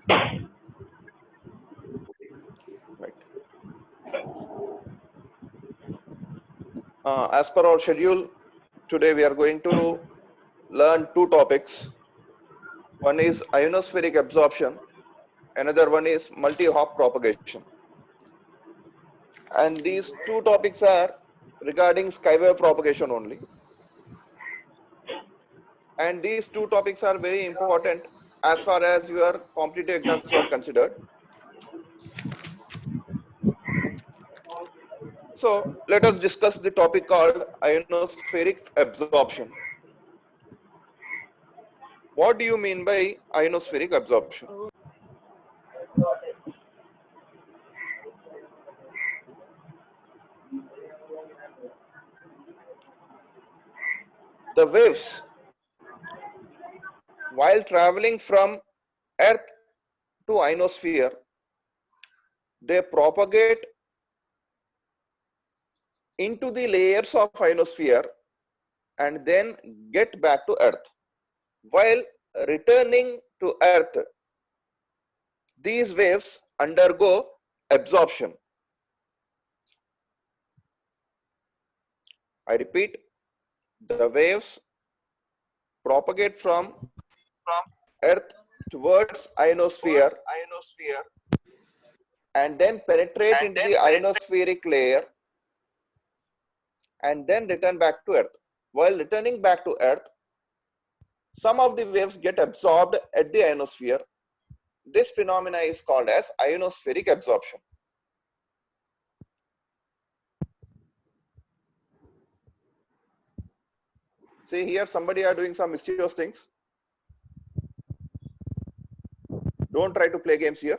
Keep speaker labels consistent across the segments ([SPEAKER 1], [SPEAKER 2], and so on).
[SPEAKER 1] Right. As per our schedule, today we are going to learn two topics. One is ionospheric absorption, another one is multi-hop propagation. And these two topics are regarding skywave propagation only. And these two topics are very important as far as your competitive exams were considered. So let us discuss the topic called ionospheric absorption. What do you mean by ionospheric absorption? The waves, while traveling from Earth to ionosphere, they propagate into the layers of ionosphere and then get back to Earth. While returning to Earth, these waves undergo absorption. I repeat, the waves propagate from Earth towards ionosphere and then penetrate into the ionospheric layer and then return back to Earth. While returning back to Earth, some of the waves get absorbed at the ionosphere. This phenomena is called as ionospheric absorption. See here, somebody are doing some mysterious things. Don't try to play games here.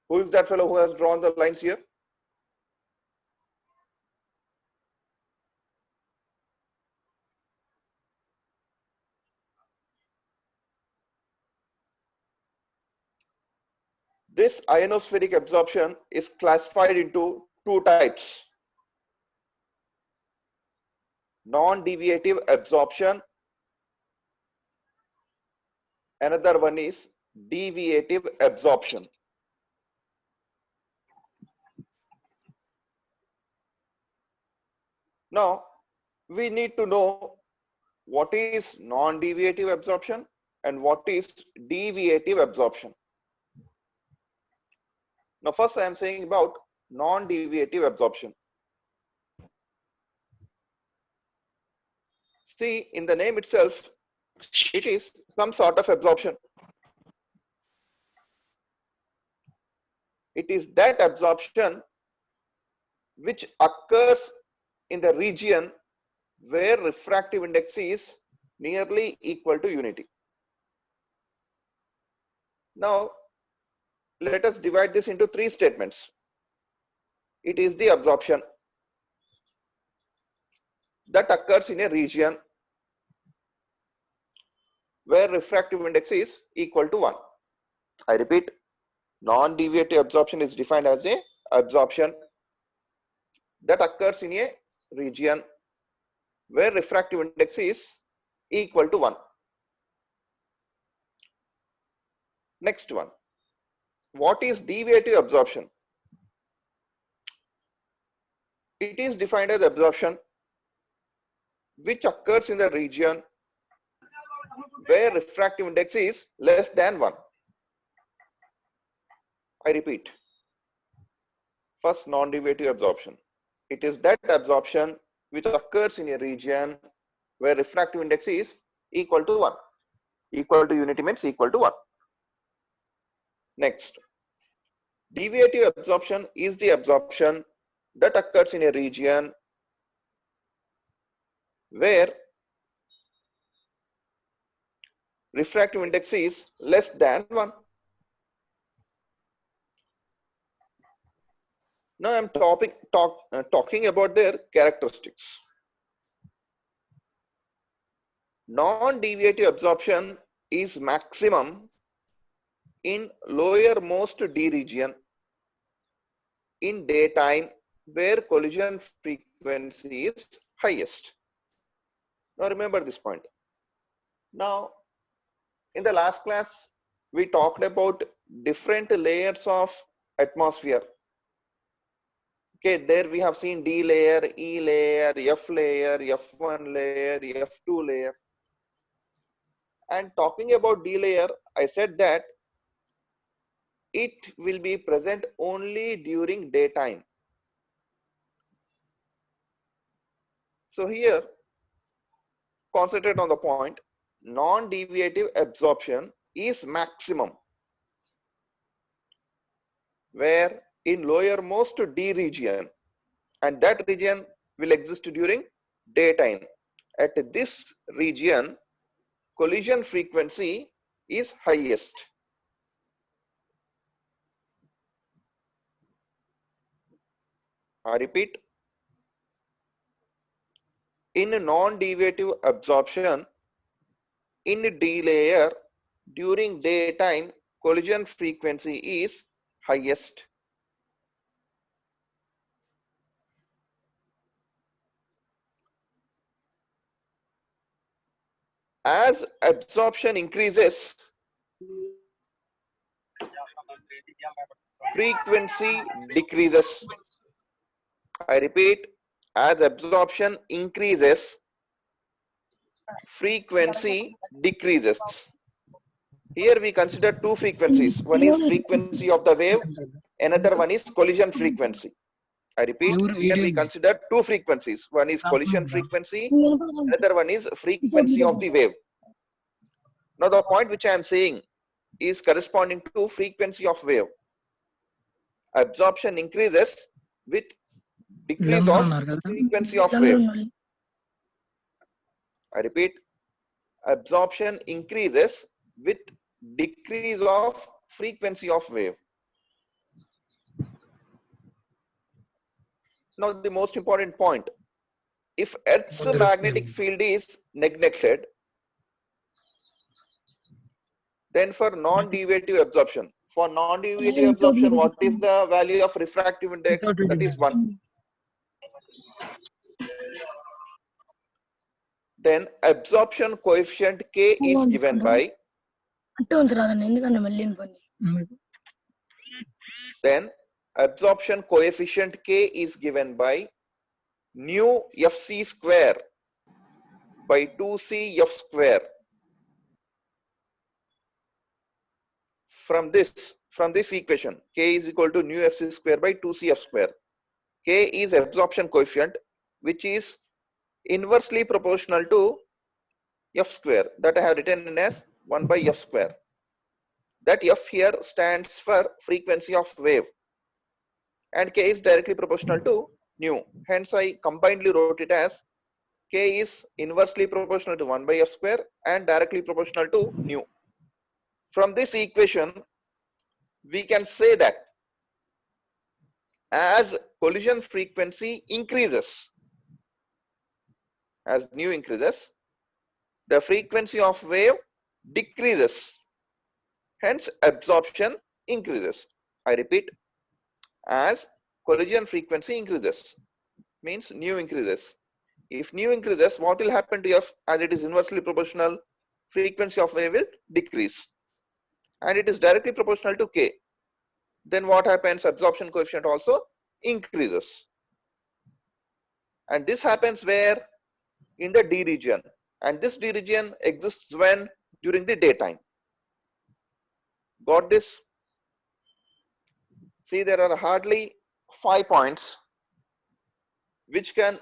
[SPEAKER 1] Who is that fellow who has drawn the lines here? This ionospheric absorption is classified into two types: non-deviative absorption. Another one is deviative absorption. Now, we need to know what is non-deviative absorption and what is deviative absorption. Now, first I am saying about non-deviative absorption. See, in the name itself, it is some sort of absorption. It is that absorption which occurs in the region where refractive index is nearly equal to unity. Now, let us divide this into three statements. It is the absorption that occurs in a region where refractive index is equal to 1. I repeat, non-deviative absorption is defined as a absorption that occurs in a region where refractive index is equal to 1. Next one, what is deviative absorption? It is defined as absorption which occurs in the region where refractive index is less than 1. I repeat, first, non-deviative absorption. It is that absorption which occurs in a region where refractive index is equal to 1. Equal to unity means equal to 1. Next, deviative absorption is the absorption that occurs in a region where refractive index is less than 1. Now I am talking about their characteristics. Non-deviative absorption is maximum in lowermost D region in daytime where collision frequency is highest. Now remember this point. Now, in the last class, we talked about different layers of atmosphere. Okay, there we have seen D layer, E layer, F layer, F1 layer, F2 layer. And talking about D layer, I said that it will be present only during daytime. So here, concentrate on the point, non-deviative absorption is maximum, where in lowermost D region, and that region will exist during daytime. At this region, collision frequency is highest. I repeat, in non-deviative absorption, in D layer, during daytime, collision frequency is highest. As absorption increases, frequency decreases. I repeat, as absorption increases, frequency decreases. Here we consider two frequencies. One is frequency of the wave, another one is collision frequency. I repeat, here we consider two frequencies. One is collision frequency, another one is frequency of the wave. Now the point which I am saying is corresponding to frequency of wave. Absorption increases with decrease of frequency of wave. I repeat, absorption increases with decrease of frequency of wave. Now the most important point, if Earth's magnetic field is neglected, then for non-deviative absorption, what is the value of refractive index? That is 1. Then absorption coefficient K is given by, then absorption coefficient K is given by nu Fc square by 2C F square. From this equation, K is equal to nu Fc square by 2C F square. K is absorption coefficient, which is inversely proportional to F square, that I have written as 1 by F square. That F here stands for frequency of wave, and K is directly proportional to nu. Hence I combinedly wrote it as K is inversely proportional to 1 by F square and directly proportional to nu. From this equation, we can say that as collision frequency increases, as nu increases, the frequency of wave decreases. Hence, absorption increases. I repeat, as collision frequency increases, means nu increases. If nu increases, what will happen to F? As it is inversely proportional, frequency of wave will decrease. And it is directly proportional to K. Then what happens? Absorption coefficient also increases. And this happens where? In the D region. And this D region exists when? During the daytime. Got this? See, there are hardly 5 points which can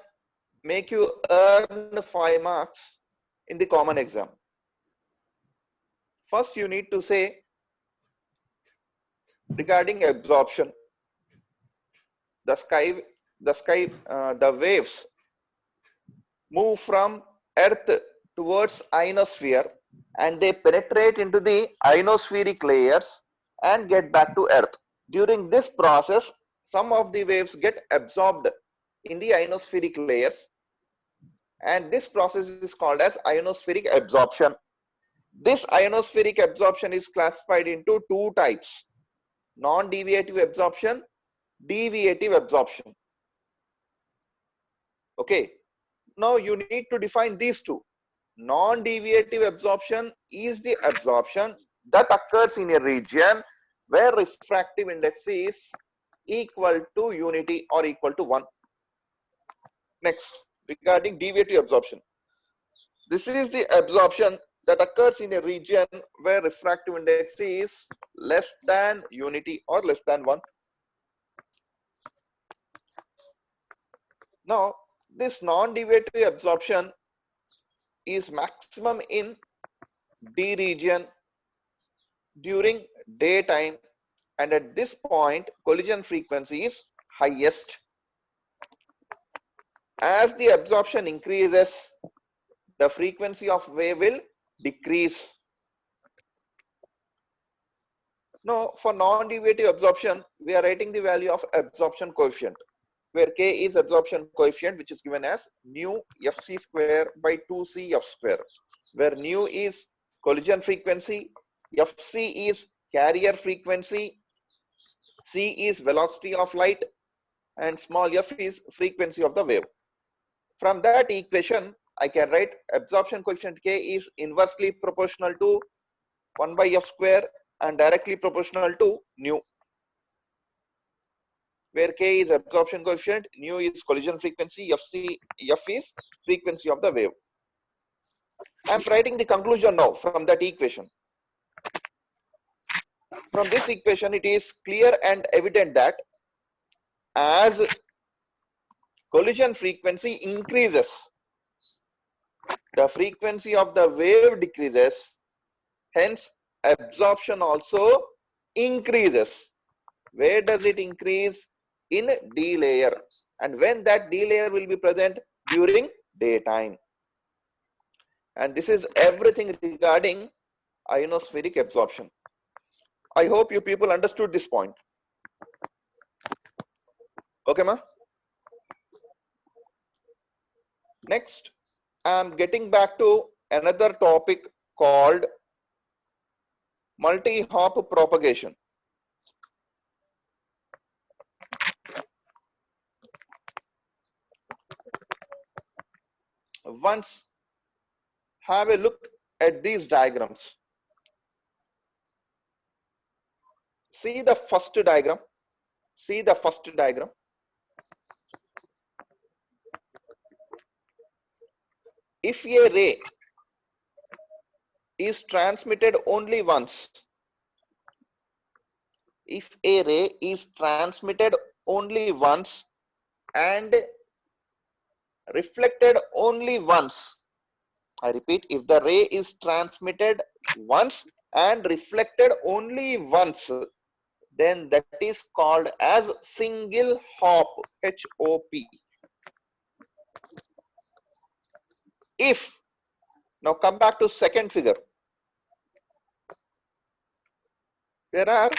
[SPEAKER 1] make you earn 5 marks in the common exam. First, you need to say regarding absorption, the waves move from Earth towards ionosphere and they penetrate into the ionospheric layers and get back to Earth. During this process, some of the waves get absorbed in the ionospheric layers, and this process is called as ionospheric absorption. This ionospheric absorption is classified into 2 types: non-deviative absorption, deviative absorption. Okay, Now you need to define these two. Non-deviative absorption is the absorption that occurs in a region where refractive index is equal to unity or equal to 1. Next, regarding deviative absorption. This is the absorption that occurs in a region where refractive index is less than unity or less than 1. Now, this non-deviative absorption is maximum in D region during daytime, and at this point collision frequency is highest. As the absorption increases, the frequency of wave will decrease. Now, for non-deviative absorption, we are writing the value of absorption coefficient, where K is absorption coefficient, which is given as nu Fc square by 2c F square, where nu is collision frequency, Fc is carrier frequency, c is velocity of light, and small f is frequency of the wave. From that equation, I can write absorption coefficient K is inversely proportional to 1 by F square and directly proportional to nu, where K is absorption coefficient, nu is collision frequency, F is frequency of the wave. I am writing the conclusion now from that equation. From this equation, it is clear and evident that as collision frequency increases, the frequency of the wave decreases, hence absorption also increases. Where does it increase? In D layer. And when that D layer will be present? During daytime. And this is everything regarding ionospheric absorption. I hope you people understood this point. Okay, ma? Next, I am getting back to another topic called multi-hop propagation. Once have a look at these diagrams. See the first diagram. See the first diagram. If a ray is transmitted only once, if a ray is transmitted only once and reflected only once, I repeat, if the ray is transmitted once and reflected only once, then that is called as single hop, H-O-P. If, now come back to second figure. There are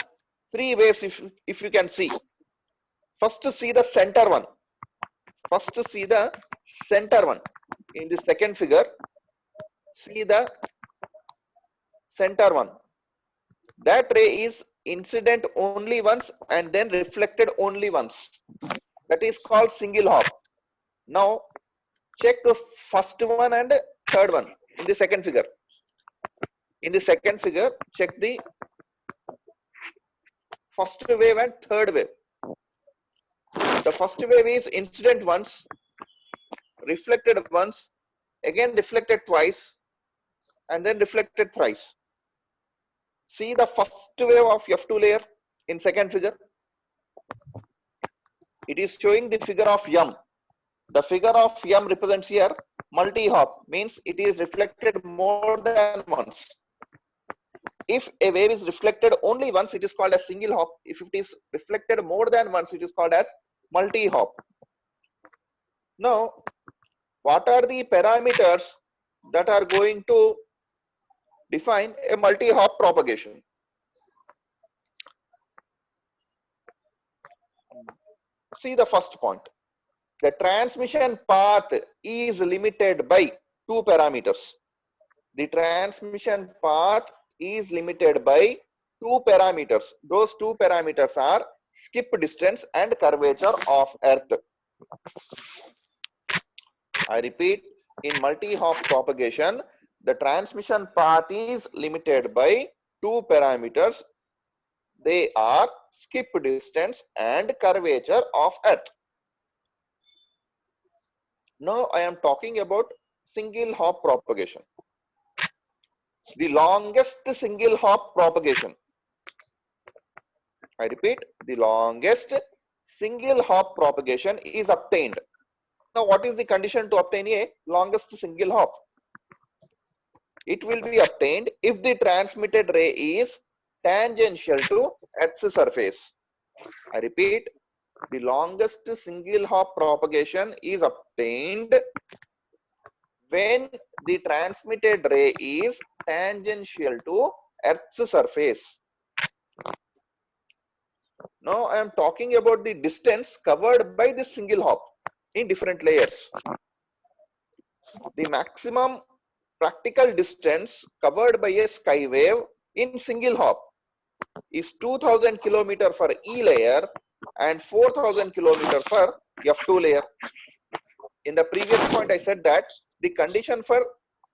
[SPEAKER 1] three waves if you can see. First see the center one. First see the center one. In the second figure, see the center one. That ray is incident only once and then reflected only once. That is called single hop. Now check the first one and third one in the second figure. In the second figure, check the first wave and third wave. The first wave is incident once, reflected once, again reflected twice, and then reflected thrice. See the first wave of F2 layer in second figure. It is showing the figure of M. The figure of M represents here multi-hop, means it is reflected more than once. If a wave is reflected only once, it is called as single hop. If it is reflected more than once, it is called as multi-hop. Now, what are the parameters that are going to define a multi-hop propagation? See the first point. The transmission path is limited by two parameters. The transmission path is limited by two parameters. Those two parameters are skip distance and curvature of Earth. I repeat, in multi-hop propagation, the transmission path is limited by two parameters. They are skip distance and curvature of earth. Now I am talking about single hop propagation. The longest single hop propagation. I repeat, the longest single hop propagation is obtained. Now, what is the condition to obtain a longest single hop? It will be obtained if the transmitted ray is tangential to Earth's surface. I repeat, the longest single hop propagation is obtained when the transmitted ray is tangential to Earth's surface. Now I am talking about the distance covered by this single hop in different layers. The maximum practical distance covered by a sky wave in single hop is 2000 km for E layer and 4000 km for F2 layer. In the previous point I said that the condition for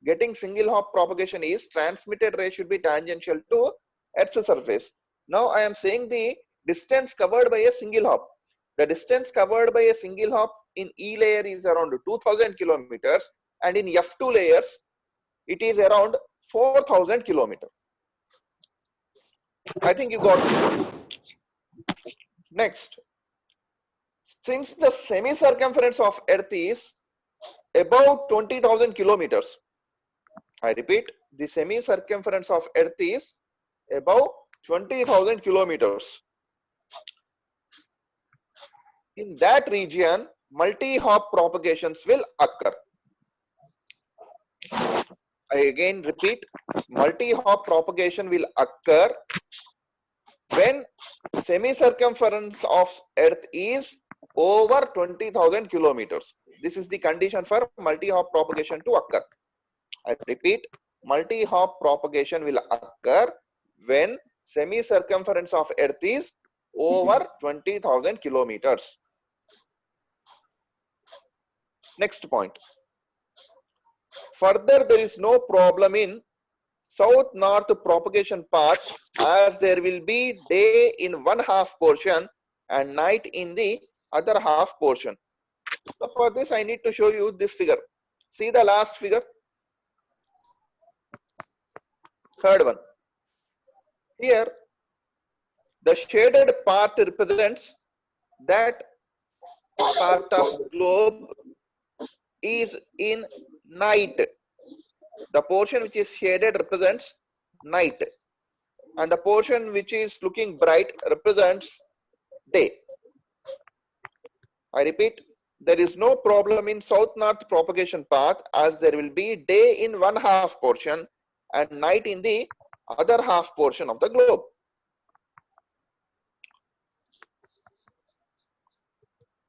[SPEAKER 1] getting single hop propagation is transmitted ray should be tangential to Earth's surface. Now I am saying the distance covered by a single hop. The distance covered by a single hop in E layer is around 2000 kilometers and in F2 layers it is around 4000 kilometers. I think you got it. Next, since the semi-circumference of Earth is above 20,000 kilometers, I repeat, the semi-circumference of Earth is above 20,000 kilometers. In that region, multi-hop propagations will occur. I again repeat, multi-hop propagation will occur when semi-circumference of Earth is over 20,000 kilometers. This is the condition for multi-hop propagation to occur. I repeat, multi-hop propagation will occur when semi-circumference of Earth is over 20,000 kilometers. Next point. Further, there is no problem in south-north propagation path as there will be day in one half portion and night in the other half portion. So for this, I need to show you this figure. See the last figure. Third one. Here, the shaded part represents that part of globe is in night. The portion which is shaded represents night, and the portion which is looking bright represents day. I repeat, there is no problem in south-north propagation path as there will be day in one half portion and night in the other half portion of the globe.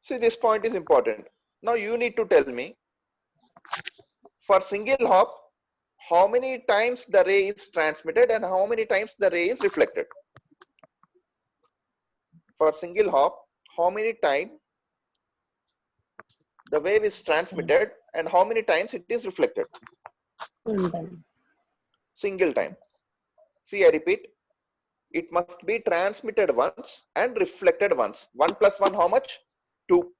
[SPEAKER 1] See, this point is important. Now you need to tell me, for single hop, how many times the ray is transmitted and how many times the ray is reflected. For single hop, how many times the wave is transmitted and how many times it is reflected? Single time. See, I repeat, it must be transmitted once and reflected once. 1 plus 1, how much? 2.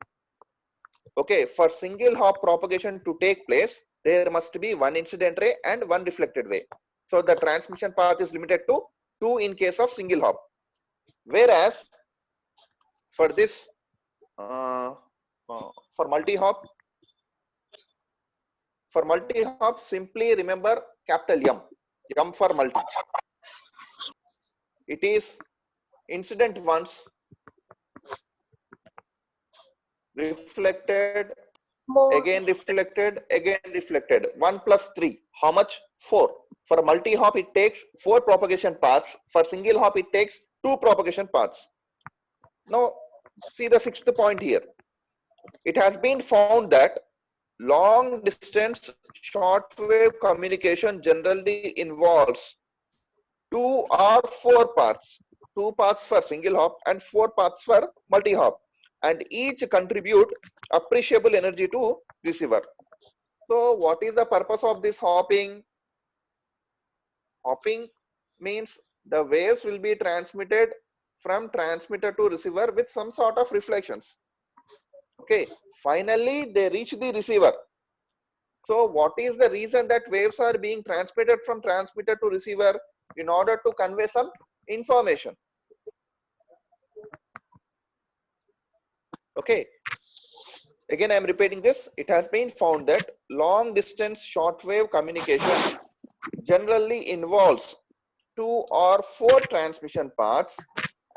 [SPEAKER 1] Okay, for single hop propagation to take place, there must be one incident ray and one reflected ray. So the transmission path is limited to 2 in case of single hop. Whereas for this, for multi-hop, simply remember capital M. M for multi. It is incident once, reflected, again reflected, again reflected. 1 plus 3, how much? 4. For multi-hop, it takes 4 propagation paths. For single hop, it takes 2 propagation paths. Now, see the 6th point here. It has been found that long distance shortwave communication generally involves 2 or 4 paths. 2 paths for single hop and 4 paths for multi-hop, and each contribute appreciable energy to receiver. So what is the purpose of this hopping? Hopping means the waves will be transmitted from transmitter to receiver with some sort of reflections. Okay, finally they reach the receiver. So what is the reason that waves are being transmitted from transmitter to receiver? In order to convey some information. Okay, again I am repeating this. It has been found that long distance shortwave communication generally involves 2 or 4 transmission paths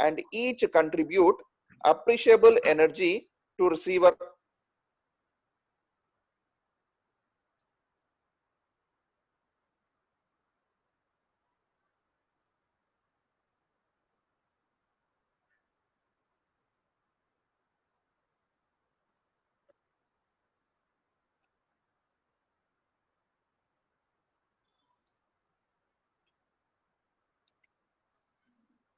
[SPEAKER 1] and each contribute appreciable energy to receiver.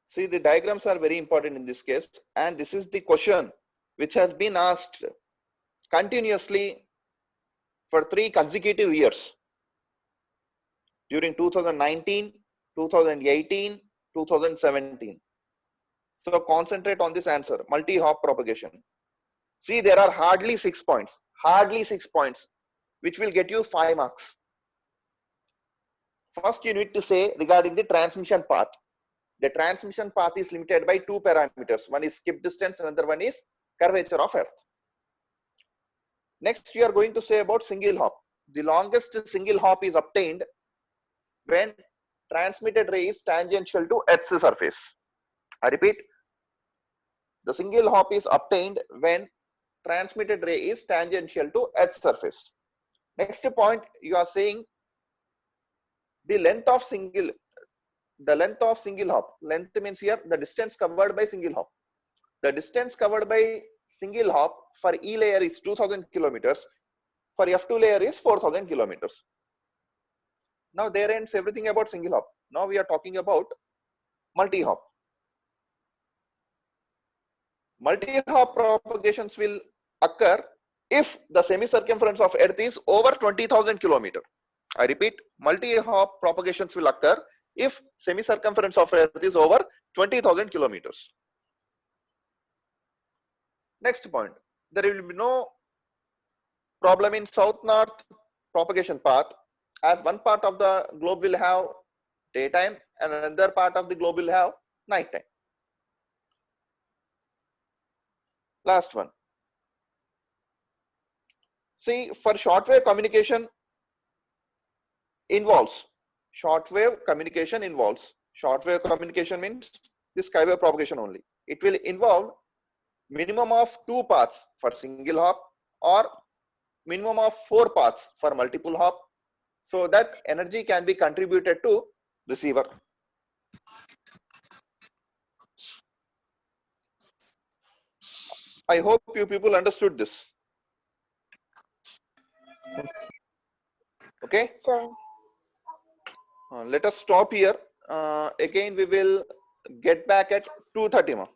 [SPEAKER 1] See, the diagrams are very important in this case, and this is the question which has been asked continuously for 3 consecutive years during 2019, 2018, 2017. So concentrate on this answer, multi-hop propagation. See, there are hardly 6 points, which will get you 5 marks. First, you need to say regarding the transmission path. The transmission path is limited by 2 parameters. One is skip distance, another one is curvature of earth. Next, we are going to say about single hop. The longest single hop is obtained when transmitted ray is tangential to Earth's surface. I repeat, the single hop is obtained when transmitted ray is tangential to Earth's surface. Next point, you are saying the length of single hop. Length means here the distance covered by single hop. The distance covered by single hop for E layer is 2000 kilometers. For F2 layer is 4000 kilometers. Now there ends everything about single hop. Now we are talking about multi-hop. Multi-hop propagations will occur if the semi-circumference of Earth is over 20,000 kilometers. I repeat, multi-hop propagations will occur if semi-circumference of Earth is over 20,000 kilometers. Next point, there will be no problem in south-north propagation path, as one part of the globe will have daytime and another part of the globe will have nighttime. Last one. See, for shortwave communication involves, shortwave communication means this skywave propagation only. It will involve minimum of 2 paths for single hop or minimum of 4 paths for multiple hop, so that energy can be contributed to receiver. I hope you people understood this. Okay.
[SPEAKER 2] Sir.
[SPEAKER 1] Let us stop here. Again, we will get back at 2:30.